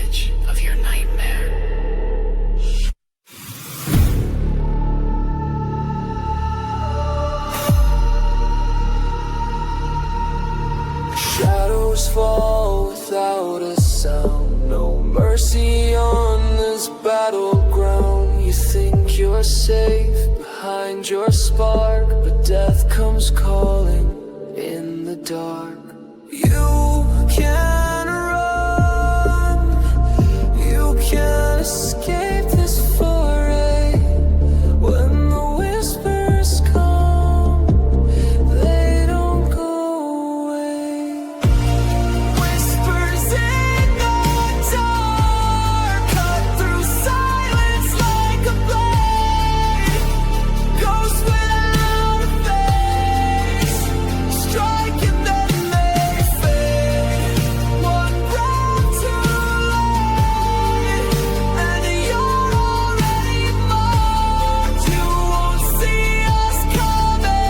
image of your nightmare. Shadows fall without a sound. No mercy on this battleground. You think you're safe behind your spark, but death comes calling in the dark. You can run, you can escape this foray. When the whispers come, they don't go away. Whispers in the dark, cut through silence like a blade. Ghosts without a face, strike and then they fade. One breath too late, and you're already marked. You won't see us coming.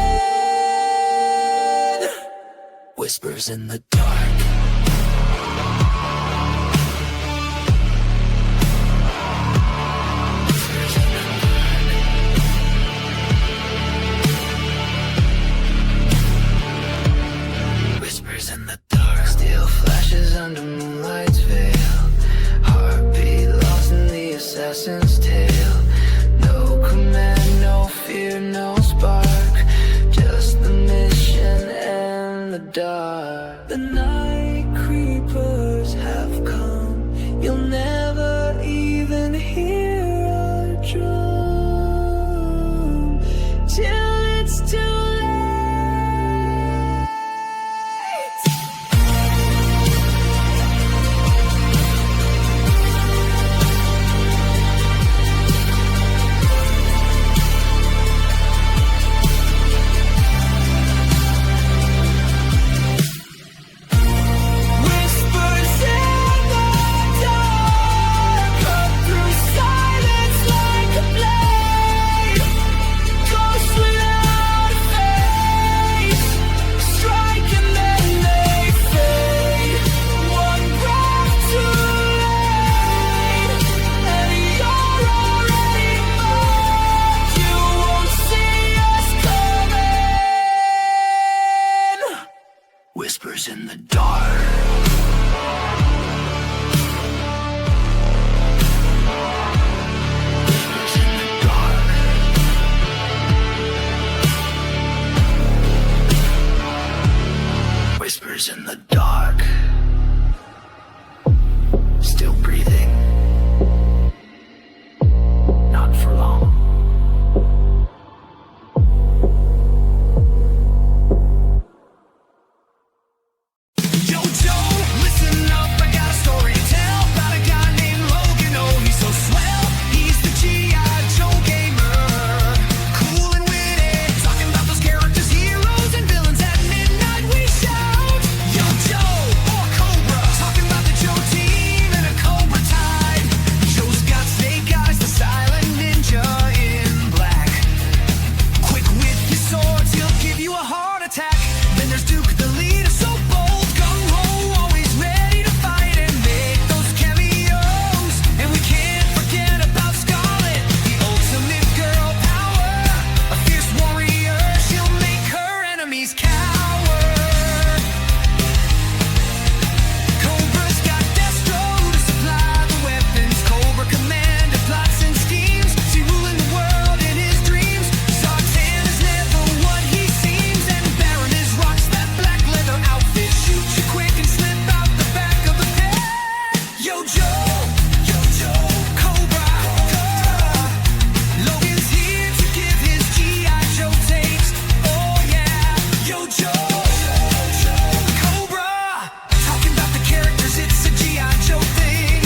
Whispers in the dark. Whispers in the dark. Steel flashes under moonlight's veil. Heartbeat lost in the assassin's tale. No command, no fear, no spark. Just the mission and the dark. The night creepers have come. You'll never even hear a drum till it's too late. Whispers in the dark, cut through silence like a blade. Ghosts without a face, strike and then they fade. One breath too late, and you're already marked. You won't see us coming. Whispers in the dark. Whispers in the dark. Whispers in the dark. Still breathing. Not for long. Yo, Joe, listen up, I got a story to tell about a guy named Logan. Oh, he's so swell, he's the G.I. Joe gamer. Cool and witty, talking about those characters, heroes, and villains. At midnight we shout, Yo, Joe, or Cobra, talking about the Joe team and a Cobra tide. Joe's got snake eyes, the silent ninja in black. Quick with his swords, he'll give you a heart attack. Then there's Duke, the leader, so bold, gung-ho, always ready to fight and make those cameos. And we can't forget about Scarlet, the ultimate girl power. A fierce warrior, she'll make her enemies cower. Cobra's got Destro to supply the weapons. Cobra Commander plots and schemes, see ruling the world in his dreams. Zartan is never what he seems, and Baron is rocks that black leather outfit. Shoot you quick and slip out the back of the pit. Yo, Joe, Cobra, Logan's here to give his G.I. Joe takes. Oh yeah, Yo, Joe, Cobra, talking about the characters, it's a G.I. Joe thing.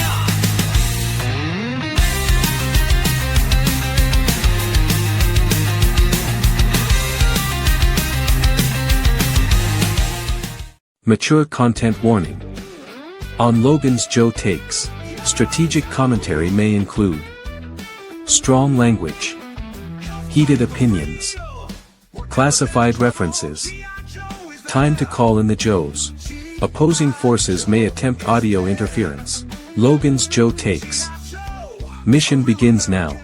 Mature content warning. On Logan's Joe Takes, strategic commentary may include strong language, heated opinions, classified references, time to call in the Joes. Opposing forces may attempt audio interference. Logan's Joe Takes. Mission begins now.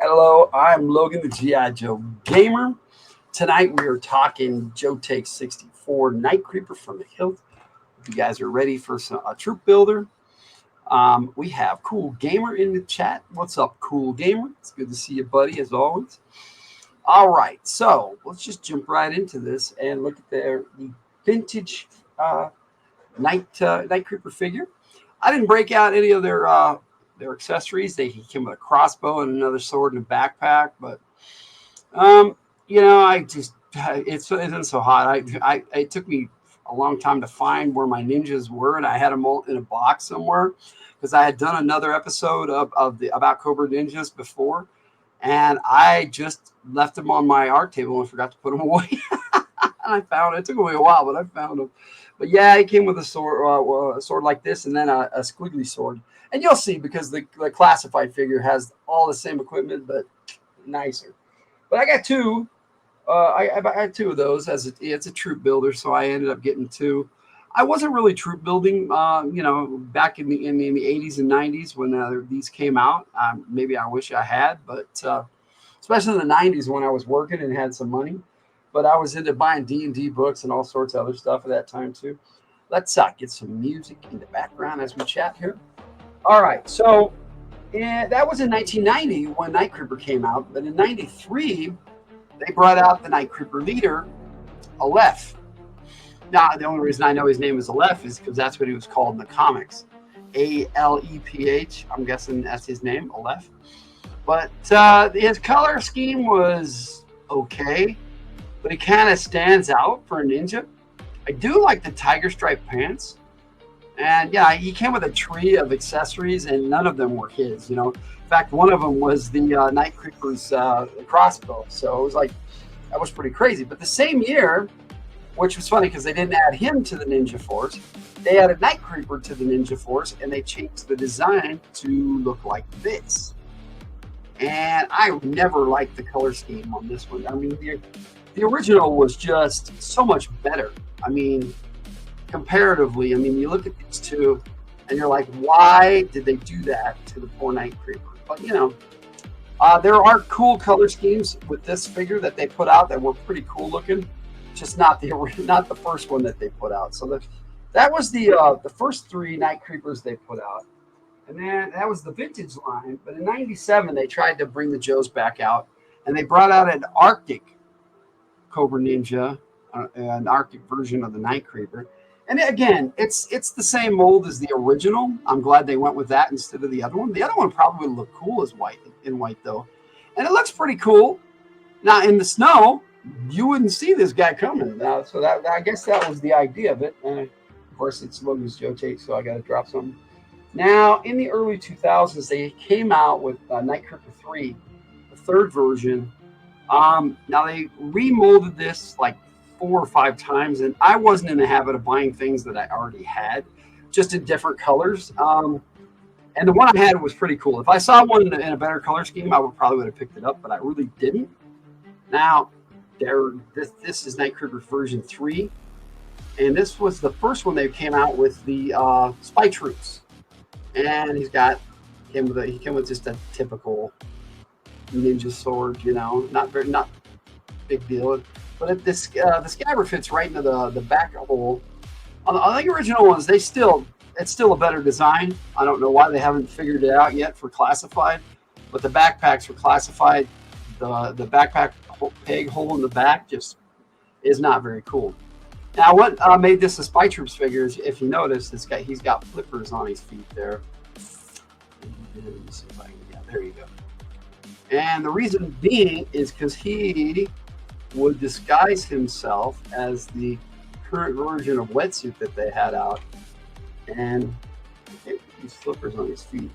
Hello, I'm Logan, the G.I. Joe Gamer. Tonight we are talking Joe Takes 64 Night Creeper from the Hilt. If you guys are ready for a troop builder, we have Cool Gamer in the chat. What's up, Cool Gamer? It's good to see you, buddy, as always. All right, so let's just jump right into this and look at the vintage Night Creeper figure. I didn't break out any of their accessories. He came with a crossbow and another sword and a backpack, but you know, it isn't so hot. It took me a long time to find where my ninjas were, and I had them all in a box somewhere because I had done another episode about Cobra Ninjas before, and I just left them on my art table and forgot to put them away. And I found it. It took me a while, but I found them. But yeah, it came with a sword like this, and then a squiggly sword. And you'll see because the classified figure has all the same equipment, but nicer. But I got two. I had two of those as it's a troop builder, so I ended up getting two. I wasn't really troop building, you know, back in the 80s and 90s when these came out. Maybe I wish I had, but especially in the 90s when I was working and had some money. But I was into buying D&D books and all sorts of other stuff at that time too. Let's get some music in the background as we chat here. All right, so that was in 1990 when Night Creeper came out, but in 93 they brought out the Night Creeper leader, Aleph. Now, the only reason I know his name is Aleph is because that's what he was called in the comics. Aleph. I'm guessing that's his name, Aleph. But his color scheme was okay, but he kind of stands out for a ninja. I do like the tiger stripe pants. And yeah, he came with a tree of accessories, and none of them were his. You know, in fact, one of them was the Night Creeper's crossbow. So it was like, that was pretty crazy. But the same year, which was funny because they didn't add him to the Ninja Force, they added Night Creeper to the Ninja Force, and they changed the design to look like this. And I never liked the color scheme on this one. I mean, the original was just so much better. I mean, comparatively, I mean, you look at these two and you're like, why did they do that to the poor Night Creeper? But you know, there are cool color schemes with this figure that they put out that were pretty cool looking, just not the first one that they put out. So that was the first three Night Creepers they put out, and then that was the vintage line. But in '97 they tried to bring the Joes back out, and they brought out an Arctic Cobra Ninja, an Arctic version of the Night Creeper. And again, it's the same mold as the original. I'm glad they went with that instead of the other one. The other one probably would look cool as white though, and it looks pretty cool. Now in the snow, you wouldn't see this guy coming. So that I guess that was the idea of it. Of course, it's Logan's Joe Takes, so I got to drop something. Now in the early 2000s, they came out with Night Creeper 3, the third version. Now they remolded this like 4 or 5 times, and I wasn't in the habit of buying things that I already had, just in different colors. And the one I had was pretty cool. If I saw one in a better color scheme, I probably would have picked it up, but I really didn't. Now, this is Night Creeper version 3, and this was the first one they came out with the Spy Troops, and he came with just a typical ninja sword, you know, not big deal. But the scabbard fits right into the back hole. On the original ones, it's still a better design. I don't know why they haven't figured it out yet for classified, but the backpacks for classified, the backpack peg hole in the back just is not very cool. Now, what made this a Spy Troops figure is, if you notice, he's got flippers on his feet there. Let me see if I can, yeah, there you go. And the reason being is because he would disguise himself as the current version of wetsuit that they had out, and these flippers on his feet.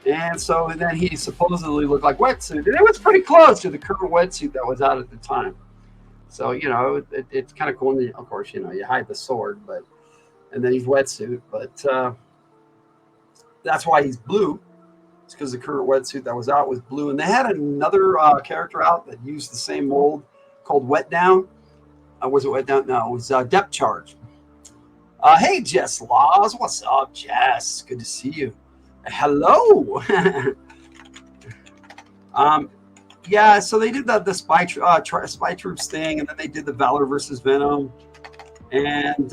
And so then he supposedly looked like wetsuit, and it was pretty close to the current wetsuit that was out at the time. So, you know, it's kind of cool. And of course, you know, you hide the sword, and then he's wetsuit, but that's why he's blue. It's because the current wetsuit that was out was blue. And they had another character out that used the same mold called Wet Down. Was it Wet Down? No, it was Depth Charge. Hey, Jess Laws. What's up, Jess? Good to see you. Hello. Yeah, so they did the Spy Troops thing, and then they did the Valor versus Venom, and it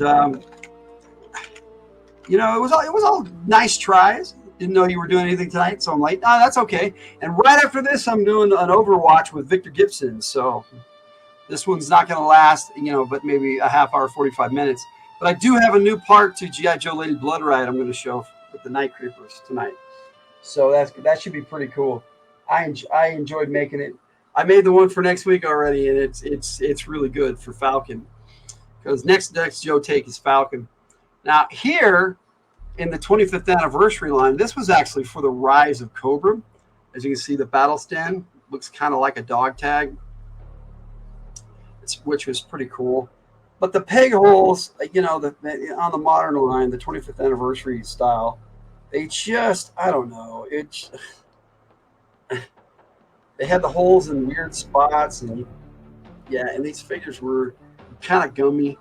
was all nice tries. Didn't know you were doing anything tonight, so I'm like, oh, that's okay. And right after this, I'm doing an Overwatch with Victor Gibson, so this one's not going to last, but maybe a half hour, 45 minutes. But I do have a new part to G.I. Joe Lady Bloodright I'm going to show with the Night Creepers tonight. So that should be pretty cool. I enjoyed making it. I made the one for next week already, and it's really good for Falcon, because next Joe take is Falcon. Now here in the 25th anniversary line, this was actually for the Rise of Cobra. As you can see, the battle stand looks kind of like a dog tag, which was pretty cool. But the peg holes, on the modern line, the 25th anniversary style, they just, I don't know, they had the holes in weird spots, and these figures were kind of gummy,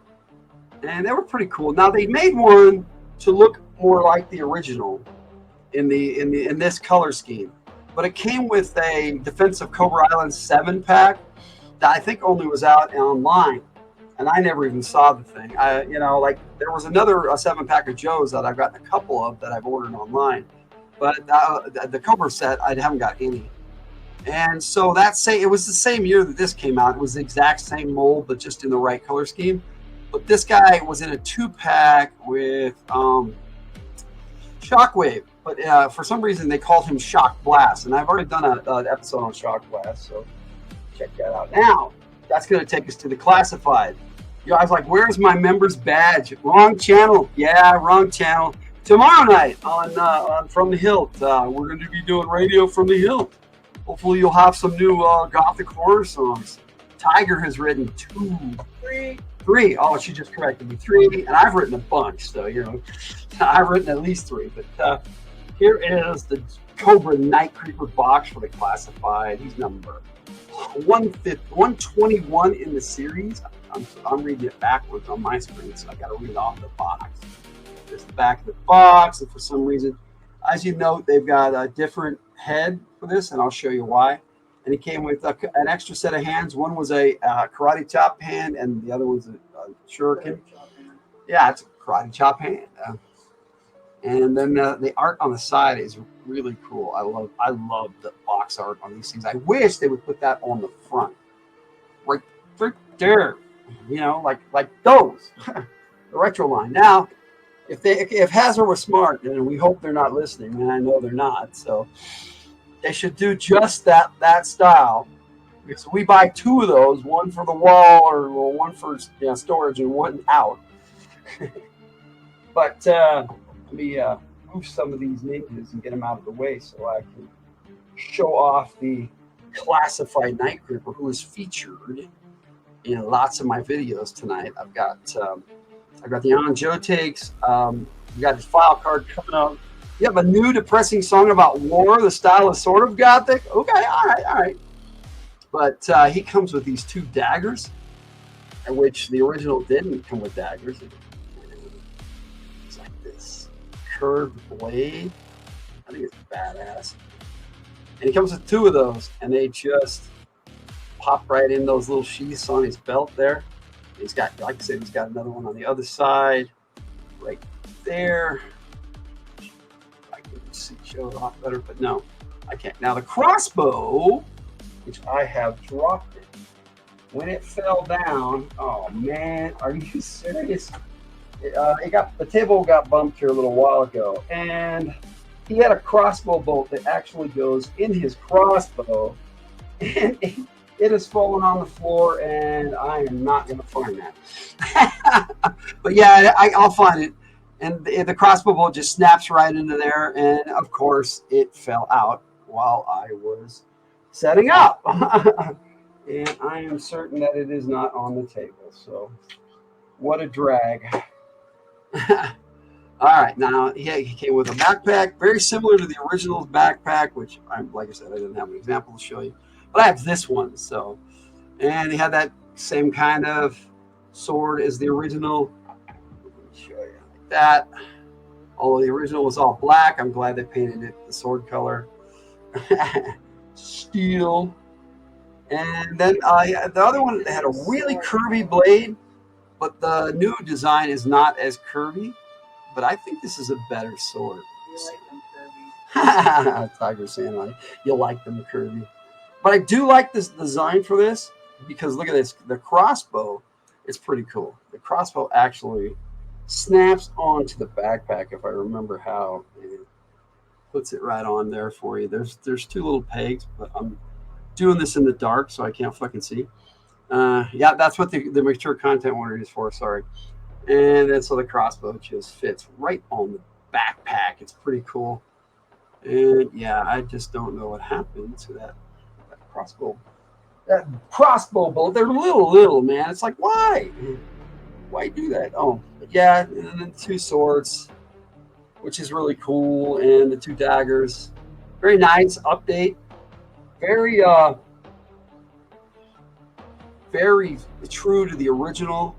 and they were pretty cool. Now they made one to look more like the original in this color scheme, but it came with a Defense of Cobra Island 7-pack that I think only was out online, and I never even saw the thing. There was another 7-pack of Joes that I've gotten a couple of that I've ordered online, but the Cobra set I haven't got any. And so it was the same year that this came out. It was the exact same mold, but just in the right color scheme. But this guy was in a 2-pack with Shockwave, but for some reason they called him Shock Blast, and I've already done an episode on Shock Blast, so check that out. Now that's going to take us to the classified. I was like, "Where's my member's badge?" Wrong channel. Yeah, wrong channel. Tomorrow night on From the Hilt, we're going to be doing radio from the Hilt. Hopefully you'll have some new gothic horror songs. Tiger has written 3. Oh, she just corrected me. 3, and I've written a bunch, so I've written at least 3. But here is the Cobra Night Creeper box for the classified. He's number 121 in the series. I'm reading it backwards on my screen, so I got to read off the box. There's the back of the box, and for some reason, as you note, they've got a different head for this, and I'll show you why. And it came with an extra set of hands. One was a karate chop hand, and the other one's a shuriken. Yeah, it's a karate chop hand. And then the art on the side is really cool. I love the box art on these things. I wish they would put that on the front, right there. Like those, the retro line. Now, if Hasbro was smart, and we hope they're not listening, and I know they're not, so they should do just that style. Because we buy 2 of those, one for the wall or one for storage and one out. But let me move some of these ninjas and get them out of the way so I can show off the classified Night Creeper, who is featured in lots of my videos tonight. I've got the On Joe takes. We got his file card coming up. You have a new depressing song about war. The style is sort of gothic. Okay, all right. But he comes with these 2 daggers, which the original didn't come with daggers. It's like this curved blade. I think it's badass. And he comes with 2 of those, and they just pop right in those little sheaths on his belt there. He's got, like I said, he's got another one on the other side, right there. I can show it off better, but no, I can't. Now the crossbow, which I have dropped it, when it fell down, oh man, are you serious? The table got bumped here a little while ago, and he had a crossbow bolt that actually goes in his crossbow, and it has fallen on the floor, and I am not going to find that. But yeah, I'll find it. And the crossbow bolt just snaps right into there, and of course, it fell out while I was setting up. And I am certain that it is not on the table. So, what a drag. All right, now he came with a backpack, very similar to the original backpack, which, like I said, I didn't have an example to show you. But I have this one, so. And he had that same kind of sword as the original. Let me show you. that. Although the original was all black, I'm glad they painted it the sword color. Steel. And then yeah, the other one had a really curvy blade, but the new design is not as curvy. But I think this is a better sword. You like them curvy. Tiger saying like you like them curvy. But I do like this design for this because look at this. The crossbow is pretty cool. The crossbow actually snaps onto the backpack if I remember how. It puts it right on there for you. There's two little pegs, but I'm doing this in the dark so I can't fucking see. Yeah, that's what the mature content warning is for. Sorry. And then so the crossbow just fits right on the backpack. It's pretty cool. And yeah, I just don't know what happened to that crossbow. That crossbow bolt, they're little, man. It's like, why? Why do that? Oh, yeah, and then 2 swords, which is really cool, and the 2 daggers. Very nice update. Very very true to the original,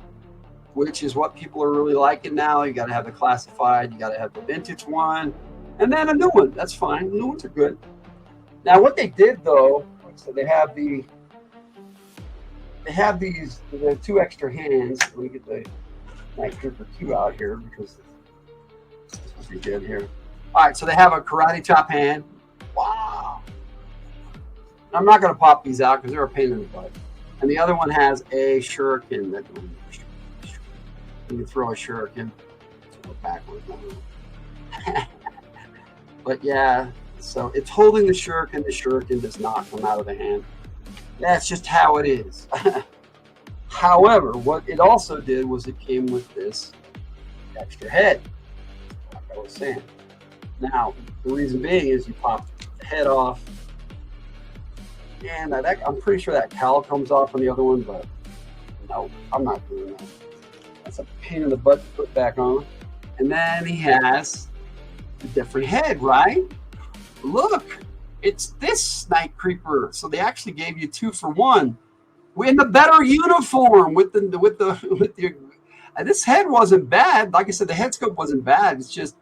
which is what people are really liking now. You got to have the classified, you got to have the vintage one, and then a new one. That's fine. New ones are good. Now, what they did though, so they have these the 2 extra hands. Let me get the Night Trooper 2 out here because that's what they did here. All right, so they have a karate chop hand. Wow. I'm not going to pop these out because they're a pain in the butt. And the other one has a shuriken that you can throw a shuriken backwards. But yeah, so it's holding the shuriken. The shuriken does not come out of the hand. That's just how it is. However, what it also did was it came with this extra head, like I was saying. Now, the reason being is you pop the head off, and I'm pretty sure that cowl comes off on the other one, but no, I'm not doing that. That's a pain in the butt to put back on. And then he has a different head, right? Look, it's this Night Creeper. So they actually gave you 2 for 1. In the better uniform with the this head wasn't bad. Like I said, the head scope wasn't bad. It's just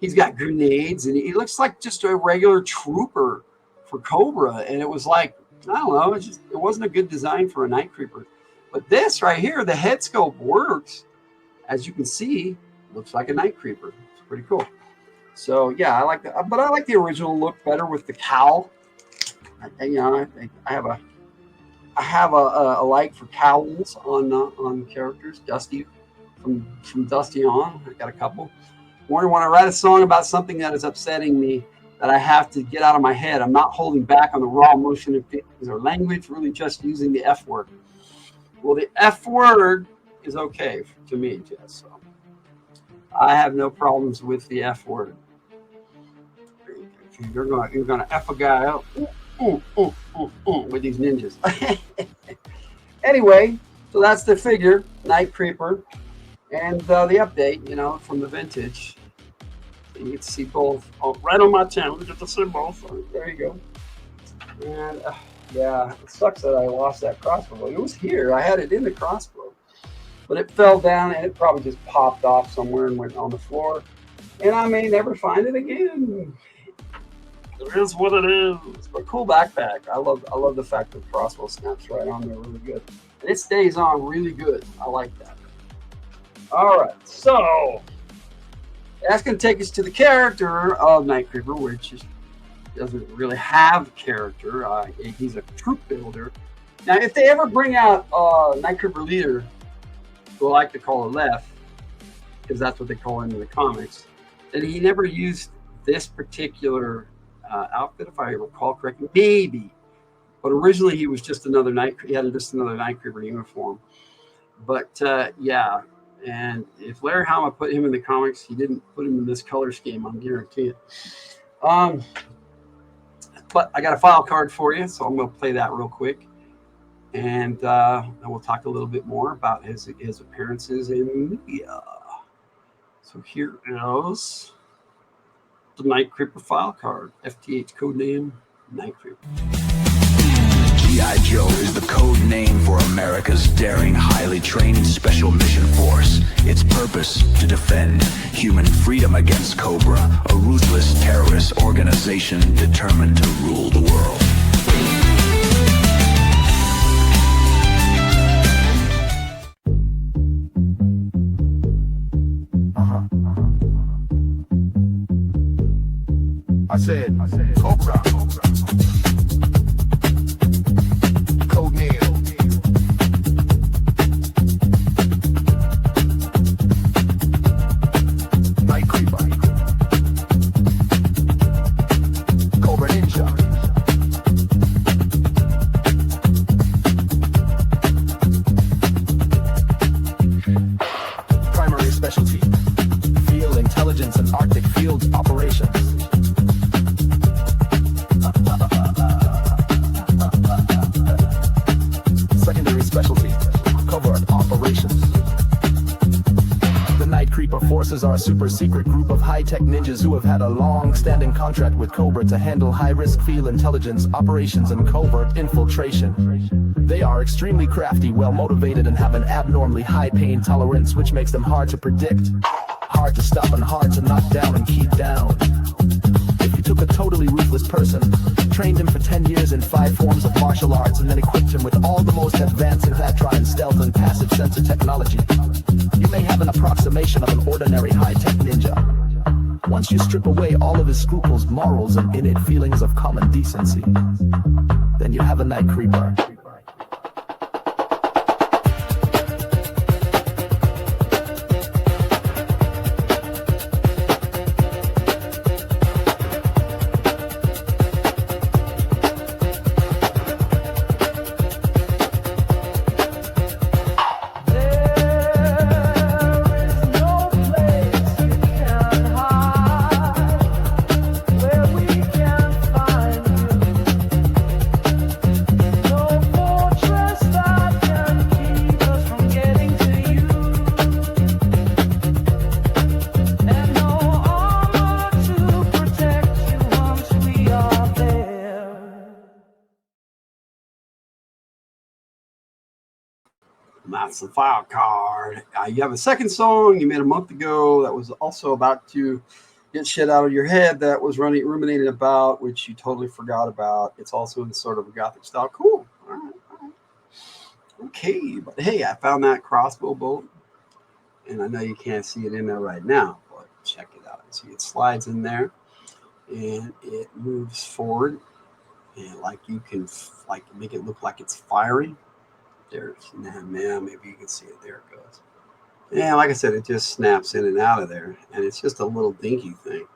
he's got grenades and he looks like just a regular trooper for Cobra. And it was like, I don't know, it wasn't a good design for a Night Creeper. But this right here, the head scope works. As you can see, looks like a Night Creeper. It's pretty cool. So yeah, I like that. But I like the original look better with the cowl. I have a like for cowls on characters. Dusty from Dusty on, I got a couple. Warner, when I write a song about something that is upsetting me, that I have to get out of my head, I'm not holding back on the raw emotion and feelings or language, really just using the F word. Well, the F word is okay to me, Jess. So I have no problems with the F word. You're gonna F a guy up with these ninjas. Anyway, so that's the figure, Night Creeper, and the update, from the vintage. You get to see both right on my channel. You get to see both. There you go. And yeah, it sucks that I lost that crossbow. It was here. I had it in the crossbow, but it fell down and it probably just popped off somewhere and went on the floor. And I may never find it again. It is what it is. But cool backpack. I love the fact that the crossbow snaps right on there really good. And it stays on really good. I like that. All right, so that's going to take us to the character of Night Creeper, which doesn't really have character. He's a troop builder. Now, if they ever bring out Night Creeper leader, who I like to call a Left, because that's what they call him in the comics, then he never used this particular outfit, if I recall correctly. Maybe. But originally he was just another he had just another Night Creeper uniform. But yeah. And if Larry Hama put him in the comics, he didn't put him in this color scheme, I'm guaranteed. But I got a file card for you, so I'm going to play that real quick. And we'll talk a little bit more about his appearances in media. So here is the Night Creeper file card. FTH codename Night Creeper. G.I. Joe is the code name for America's daring, highly trained special mission force. Its purpose, to defend human freedom against Cobra, a ruthless terrorist organization determined to rule the world. I said, Cobra. Code name. Night Creeper. Cobra Ninja. Primary specialty: field intelligence and Arctic field operations. Secondary specialty: covert operations. The Night Creeper forces are a super secret group of high-tech ninjas who have had a long-standing contract with Cobra to handle high-risk field intelligence operations and covert infiltration. They are extremely crafty, well-motivated, and have an abnormally high pain tolerance, which makes them hard to predict, hard to stop, and hard to knock down and keep down. If you took a totally ruthless person, trained him for 10 years in 5 forms of martial arts, and then equipped him with all the most advanced infiltron, stealth, and passive sensor technology, you may have an approximation of an ordinary high-tech ninja. Once you strip away all of his scruples, morals, and innate feelings of common decency, then you have a Night Creeper. That's the file card. You have a second song you made a month ago that was also about to get shit out of your head that was ruminating about, which you totally forgot about. It's also in sort of a gothic style. Cool. All right. Okay, but hey, I found that crossbow bolt, and I know you can't see it in there right now, but check it out. See, it slides in there, and it moves forward, and like you can like make it look like it's firing. There's man, maybe you can see it. There it goes. Yeah, like I said, it just snaps in and out of there, and it's just a little dinky thing.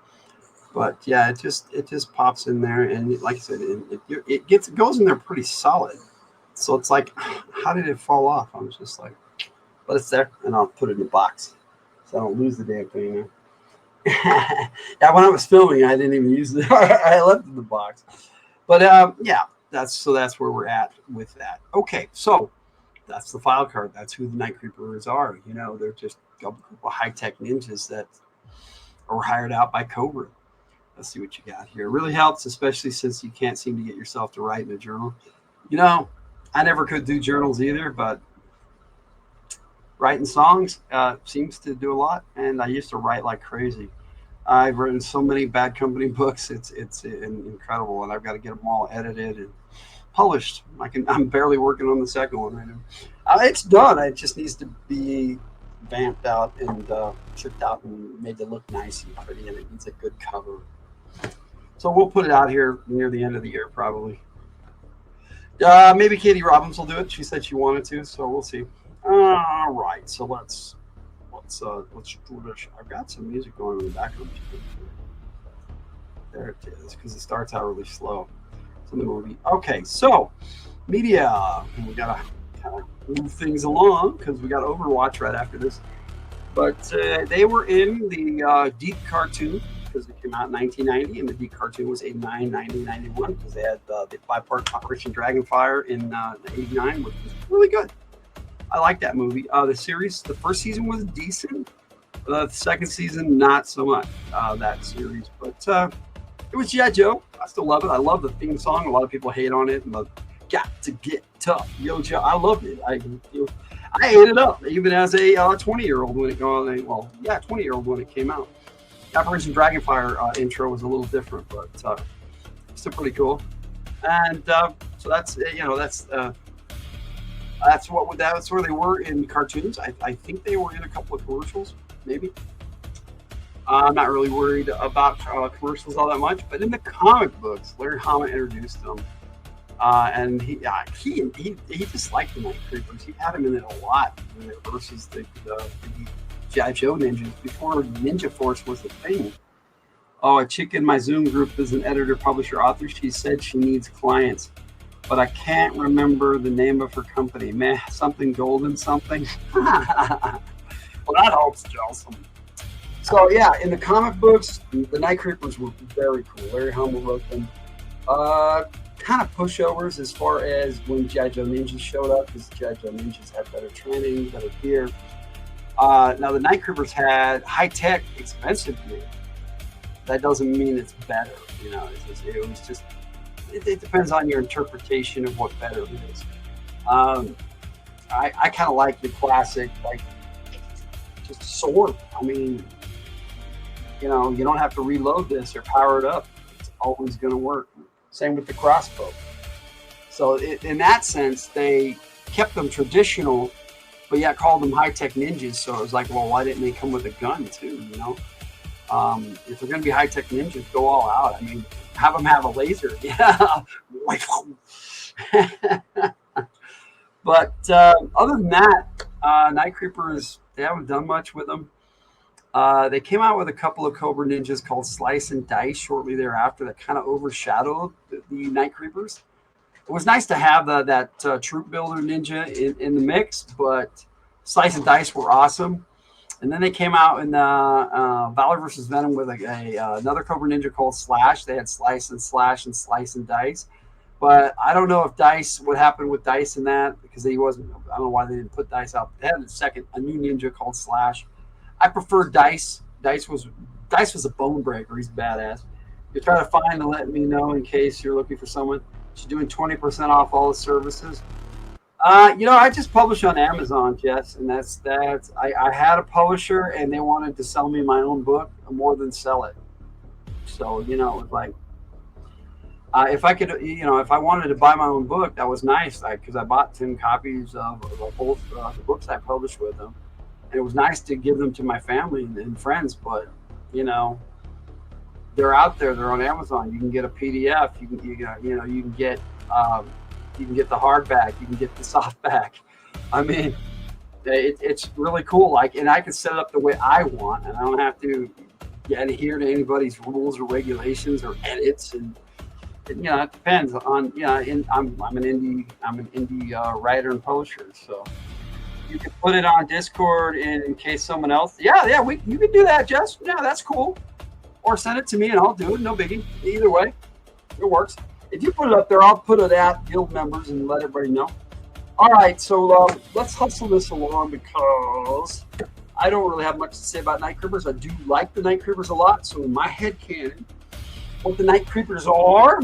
But yeah, it just pops in there, and like I said, it goes in there pretty solid. So it's like, how did it fall off? I was just like, but it's there, and I'll put it in the box so I don't lose the damn thing there. Yeah, when I was filming, I didn't even use it. I left it in the box. But yeah, that's where we're at with that. Okay, so that's the file card. That's who the Night Creepers are. You know, they're just a couple of high-tech ninjas that are hired out by Cobra. Let's see what you got here. It really helps, especially since you can't seem to get yourself to write in a journal. You know, I never could do journals either, but writing songs seems to do a lot, and I used to write like crazy. I've written so many Bad Company books. It's incredible, and I've got to get them all edited and published. I'm barely working on the second one right now. It's done. It just needs to be vamped out and tricked out and made to look nice and pretty, and it needs a good cover. So we'll put it out here near the end of the year, probably. Maybe Katie Robbins will do it. She said she wanted to, so we'll see. All right, so let's do this. I've got some music going in the background. There it is, because it starts out really slow. It's in the movie. Okay, so media. We gotta kind of move things along because we got Overwatch right after this. But they were in the Deep cartoon because it came out in 1990, and the Deep cartoon was 89, 90, 91 because they had the 5-part Operation Dragonfire in 89, which was really good. I like that movie. The series, the first season was decent. The second season, not so much, that series. But it was G.I. Joe. I still love it. I love the theme song. A lot of people hate on it. And the got to get tough. Yo, Joe, I loved it. I ate it up, even as a 20-year-old when it 20-year-old when it came out. Operation Dragonfire intro was a little different, but still pretty cool. And so that's that's where they were in cartoons. I think they were in a couple of commercials, maybe. I'm not really worried about commercials all that much, but in the comic books, Larry Hama introduced them, and he disliked the Night Creepers. He had them in it a lot versus the G.I. Joe ninjas before Ninja Force was a thing. Oh, a chick in my Zoom group is an editor, publisher, author. She said she needs clients, but I can't remember the name of her company. Meh, something golden something. Well, that helps, Jelson. So yeah, in the comic books, the Night Creepers were very cool. Larry Hama wrote them. Kind of pushovers as far as when G.I. Joe Ninjas showed up, because G.I. Joe Ninjas had better training, better gear. Now the Night Creepers had high-tech, expensive gear. That doesn't mean it's better. It depends on your interpretation of what better is. I kind of like the classic, like just sword. I mean, you don't have to reload this or power it up. It's always going to work. Same with the crossbow. So in that sense, they kept them traditional, but yet called them high-tech ninjas. So it was like, well, why didn't they come with a gun too? If they're going to be high-tech ninjas, go all out. I mean, have them have a laser. Yeah. But other than that, Night Creepers, they haven't done much with them. They came out with a couple of Cobra Ninjas called Slice and Dice shortly thereafter that kind of overshadowed the Night Creepers. It was nice to have that troop builder ninja in the mix, but Slice and Dice were awesome. And then they came out in Valor versus Venom with another Cobra Ninja called Slash. They had Slice and Slash and Slice and Dice. But I don't know if Dice, what happened with Dice in that, because I don't know why they didn't put Dice out. They had a new ninja called Slash. I prefer Dice. Dice was a bone breaker. He's badass. You try to find and let me know in case you're looking for someone. She's doing 20% off all the services. I just publish on Amazon, Jess, and that's. I had a publisher and they wanted to sell me my own book more than sell it. So it was like, if I could, if I wanted to buy my own book, that was nice, because I bought 10 copies of both the books I published with them. And it was nice to give them to my family and friends, but they're out there. They're on Amazon. You can get a PDF. You can get the hardback. You can get the softback. I mean, it's really cool. And I can set it up the way I want, and I don't have to adhere to anybody's rules or regulations or edits. And it depends on. I'm an indie writer and publisher, so. You can put it on Discord in case someone else. You can do that, Jess. Yeah, that's cool. Or send it to me and I'll do it. No biggie. Either way, it works. If you put it up there, I'll put it at guild members and let everybody know. All right, so let's hustle this along because I don't really have much to say about Night Creepers. I do like the Night Creepers a lot. So in my head canon, what the Night Creepers are,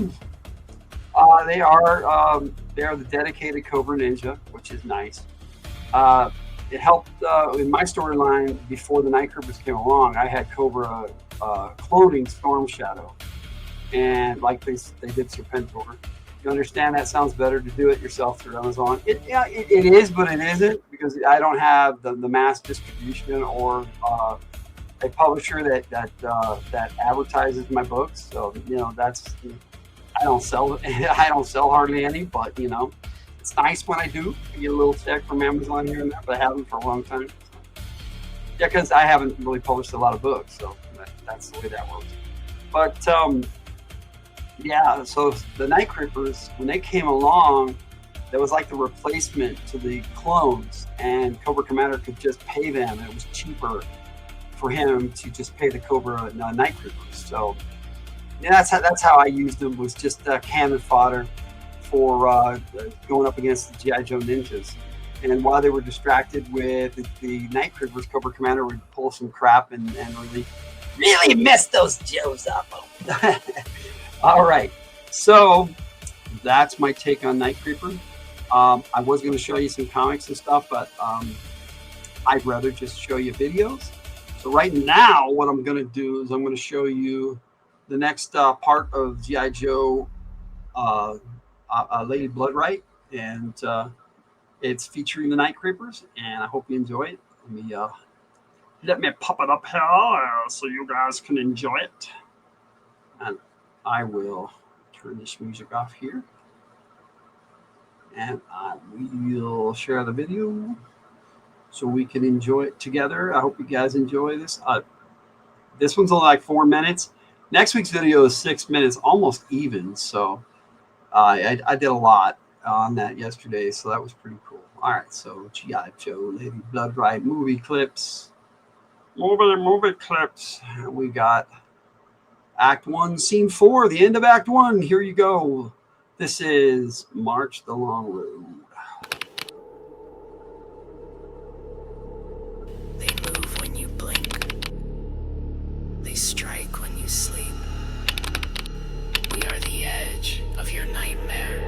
they are the dedicated Cobra Ninja, which is nice. It helped in my storyline before the Night Creepers came along. I had Cobra cloning Storm Shadow, and like they did Serpentor. You understand that sounds better to do it yourself through Amazon. It is, but it isn't, because I don't have the mass distribution or a publisher that advertises my books. So that's I don't sell hardly any, but it's nice when I do. I get a little check from Amazon here and there, but I haven't for a long time. Yeah, because I haven't really published a lot of books, so that's the way that works. But so the Night Creepers, when they came along, that was like the replacement to the clones, and Cobra Commander could just pay them. It was cheaper for him to just pay the Cobra Night Creepers. So that's how I used them, was just cannon fodder for going up against the G.I. Joe Ninjas. And while they were distracted with the Night Creepers, Cobra Commander would pull some crap and really mess those Joes up. All right. So that's my take on Night Creeper. I was going to show you some comics and stuff, but I'd rather just show you videos. So right now, what I'm going to do is I'm going to show you the next part of G.I. Joe Lady Bloodright, and it's featuring the Night Creepers, and I hope you enjoy it. Let me pop it up here so you guys can enjoy it. And I will turn this music off here. And I will share the video so we can enjoy it together. I hope you guys enjoy this. This one's only like 4 minutes. Next week's video is 6 minutes, almost even. So I did a lot on that yesterday, so that was pretty cool. All right, so G.I. Joe Lady Bloodright movie clips. Movie clips. We got Act 1, Scene 4, the end of Act 1. Here you go. This is March the Long Road. They move when you blink. They strike when you sleep. We are the edge of your nightmare.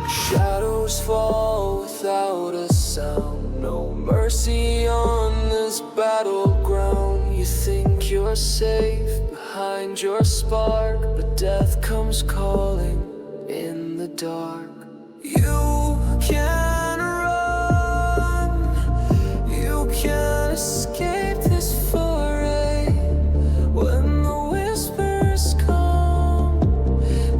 Shadows fall without a sound. No mercy on this battleground. You think you're safe behind your spark, but death comes calling in the dark. You can run, you can escape this foray. When the whispers come,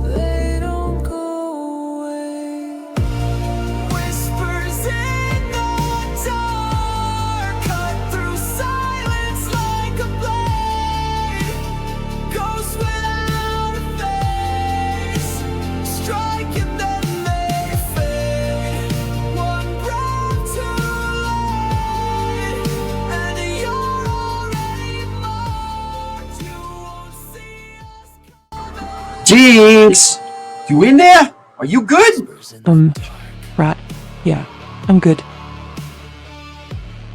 they don't go away. Whispers in the dark, cut through silence like a blade. Ghosts without a face, strike and then they fade. One breath too late, and you're already marked. You won't see us. Jinx! You in there? Are you good? Rat. Yeah, I'm good.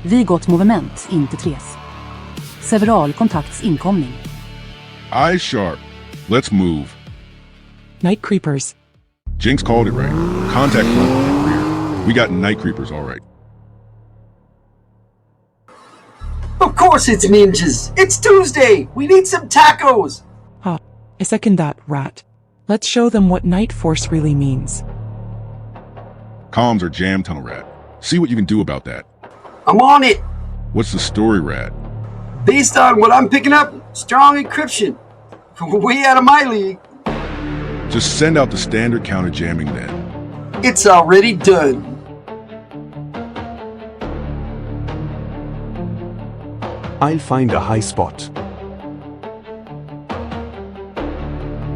Vigott movement, inte tres. Several kontakts inkomning. Eyes sharp. Let's move. Night Creepers. Jinx called it right. Contact front and rear. We got Night Creepers, all right. Of course it's ninjas. It's Tuesday. We need some tacos. Ha, I second that, Rat. Let's show them what Night Force really means. Comms are jam tunnel, Rat. See what you can do about that. I'm on it. What's the story, Rat? Based on what I'm picking up, strong encryption. Way out of my league. Just send out the standard counter jamming then. It's already done. I'll find a high spot.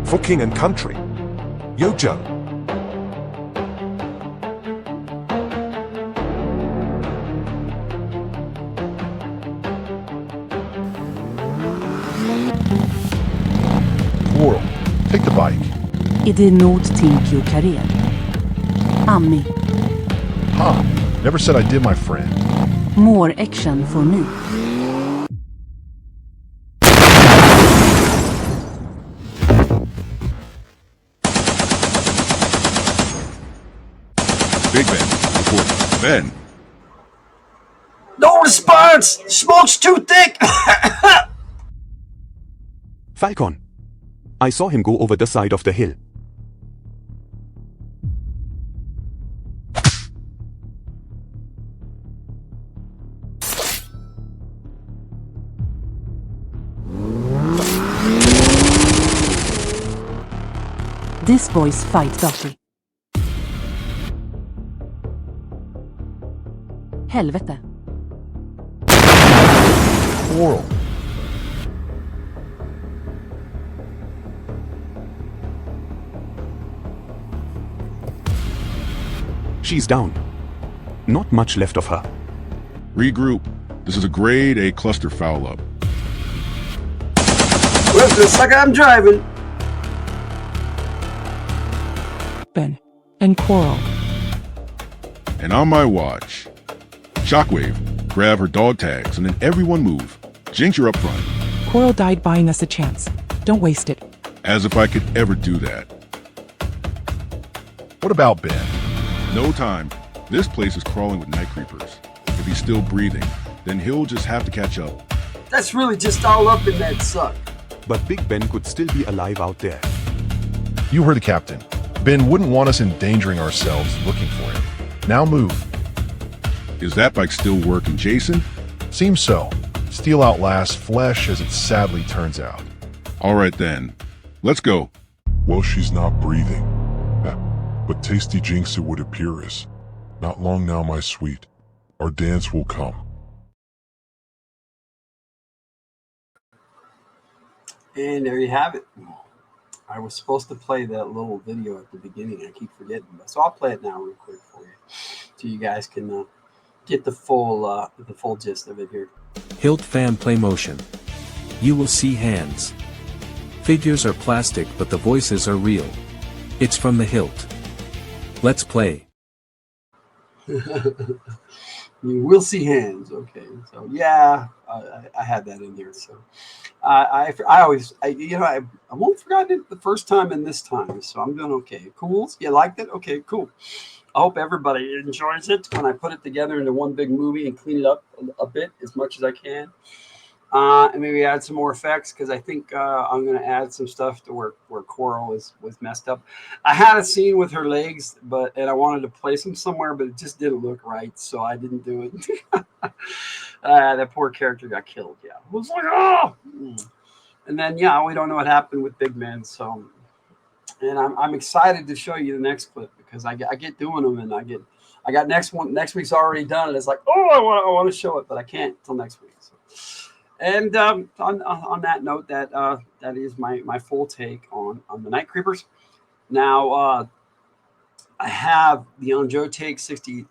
For king and country. Yo, Joe. Quarrel. Take the bike. I din not think you career. Ami, Huh. Never said I did, my friend. more action for me. Big Ben. Report. Ben. No response. Smoke's too thick. Falcon. I saw him go over the side of the hill. This boys fight dirty. Helvete. Quarrel. She's down. Not much left of her. Regroup. This is a grade A cluster foul-up. Well, looks like I'm driving. Ben. And Quarrel. And on my watch. Shockwave. grab her dog tags, and then everyone move. Jinx, you're up front. Coral died buying us a chance. Don't waste it. As if I could ever do that. What about Ben? No time. This place is crawling with night creepers. If he's still breathing, then he'll just have to catch up. That's really just all up in that suck. But Big Ben could still be alive out there. You heard the captain. Ben wouldn't want us endangering ourselves looking for him. Now move. Is that bike still working, Jason? Seems so. Steel outlasts flesh as it sadly turns out. All right then. Let's go. Well, she's not breathing. But Tasty Jinx it would appear is. Not long now, my sweet. Our dance will come. And there you have it. I was supposed to play that little video at the beginning. I keep forgetting. So I'll play it now real quick for you, so you guys can get the full gist of it here. Hilt fan play motion. You will see hands. Figures are plastic, but the voices are real. It's from the hilt. Let's play. You will see hands. Okay, so yeah, I had that in there. So I won't forget it the first time and this time. So I'm doing okay. Cool. You liked it? Okay, cool. I hope everybody enjoys it when I put it together into one big movie and clean it up a bit as much as I can. And maybe add some more effects, because I think I'm going to add some stuff to where Coral was messed up. I had a scene with her legs, and I wanted to place them somewhere, but it just didn't look right, so I didn't do it. That poor character got killed. Yeah, I was like, oh. And then we don't know what happened with Big Man. So, and I'm excited to show you the next clip, because I get doing them, and I got next week's already done, and it's like, oh, I want to show it, but I can't until next week. So. And on that note, that is my full take on the Night Creepers. Now I have the on Joe take 64.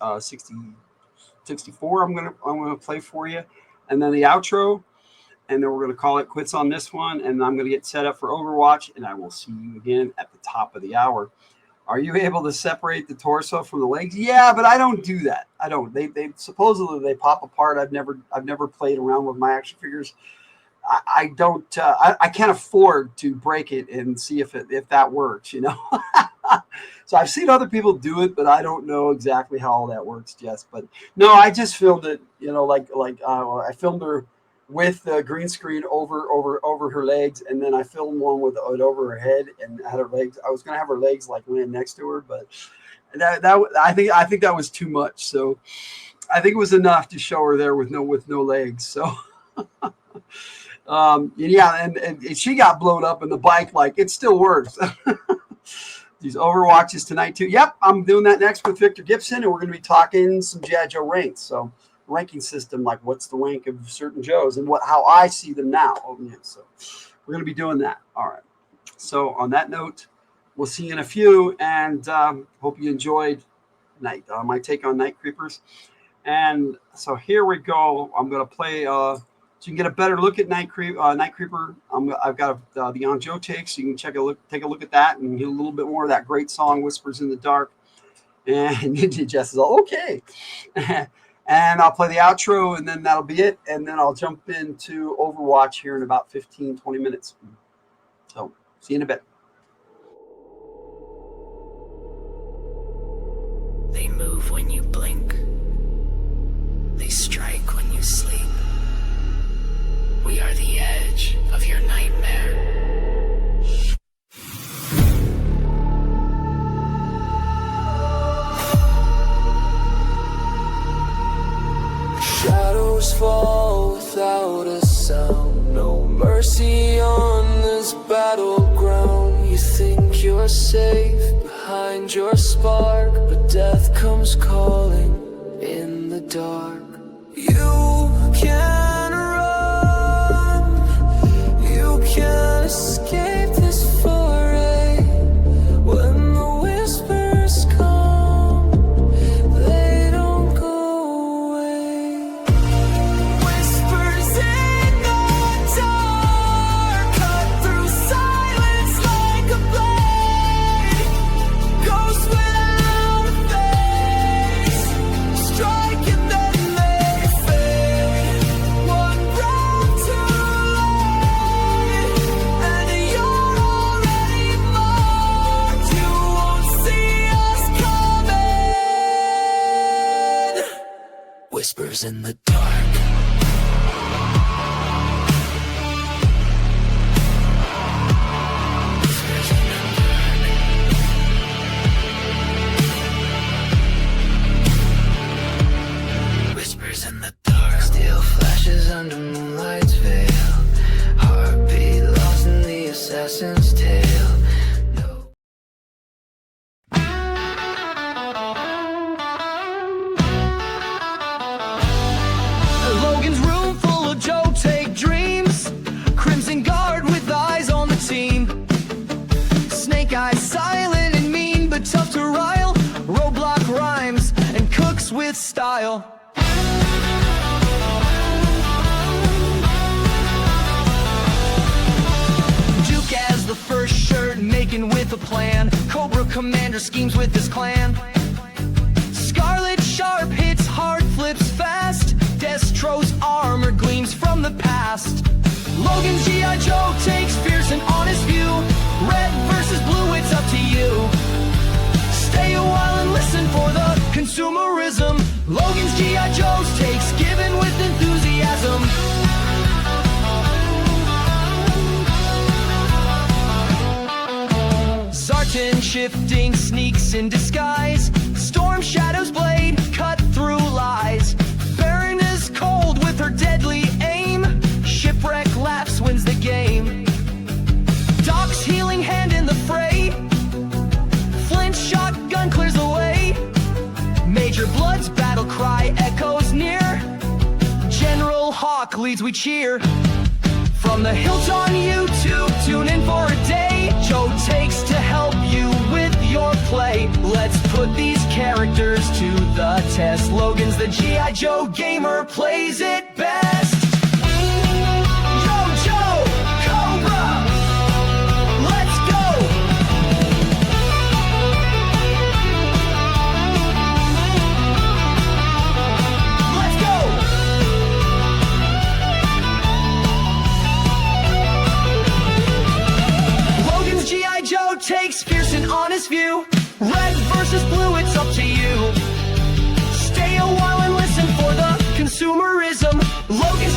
I'm gonna play for you, and then the outro, and then we're gonna call it quits on this one, and I'm gonna get set up for Overwatch, and I will see you again at the top of the hour. Are you able to separate the torso from the legs? Yeah, but I don't do that. I don't. They supposedly they pop apart. I've never played around with my action figures. I don't. I can't afford to break it and see if that works. You know. So I've seen other people do it, but I don't know exactly how all that works, Jess. But no, I just filmed it. You know, I filmed her with the green screen over her legs, and then I filmed one with it over her head and had her legs. I was gonna have her legs like land next to her, but I think that was too much. So I think it was enough to show her there with no legs. So and she got blown up in the bike. Like, it still works. These Overwatches tonight too. Yep, I'm doing that next with Victor Gibson, and we're gonna be talking some G.I. Joe ranks. So. Ranking system, like what's the rank of certain Joes and how I see them now. So we're going to be doing that. All right. So on that note, we'll see you in a few, and hope you enjoyed my take on Night Creepers. And so here we go. I'm going to play so you can get a better look at Night Creeper. I've got the On Joe take, so you can take a look at that and get a little bit more of that great song, Whispers in the Dark. And Jess is all okay. And I'll play the outro, and then that'll be it. And then I'll jump into Overwatch here in about 15, 20 minutes. So, see you in a bit. They move when you blink. They strike when you sleep. We are the edge of your nightmare. Shadows fall without a sound. No mercy on this battleground. You think you're safe behind your spark, but death comes calling in the dark. You can run, you can escape this foray. When the whispers come, they don't go away. Whispers in the dark, cut through silence like a blade. Ghosts without a face, strike and then they fade. whispers in the dark. Whispers in the dark. Steel flashes under moonlight's veil. Heartbeat lost in the assassin's tale. No. Logan's room full of Joe take dreams. Crimson Guard with eyes on the team. Snake Eyes silent and mean, but tough to rile. Roadblock rhymes and cooks with style. Duke as the first shirt, making with a plan. Cobra Commander schemes with his clan. Scarlet Sharp hits hard, flips fast. Destro's armor gleams from the past. Logan's G.I. Joe takes fierce and honest view. Red versus blue, it's up to you. Stay a while and listen for the consumerism. Logan's G.I. Joe's takes given with enthusiasm. Zartan shifting sneaks in disguise. Storm Shadow's blade cut through lies. Baron is cold with her deadly aim. Shipwreck laughs, wins the game. Doc's healing hand in the fray. Flint shotgun clears the way. Major Blood's battle cry echoes near. General Hawk leads, we cheer. From the hilt on YouTube, tune in for a day. Joe takes to help you with your play. Let's put these characters to the test. Logan's the G.I. Joe gamer, plays it best. Yo, Joe, Cobra, let's go. Let's go. Logan's G.I. Joe takes fierce and honest view. Red versus blue, it's up to you. Stay a while and listen for the consumerism. Logan's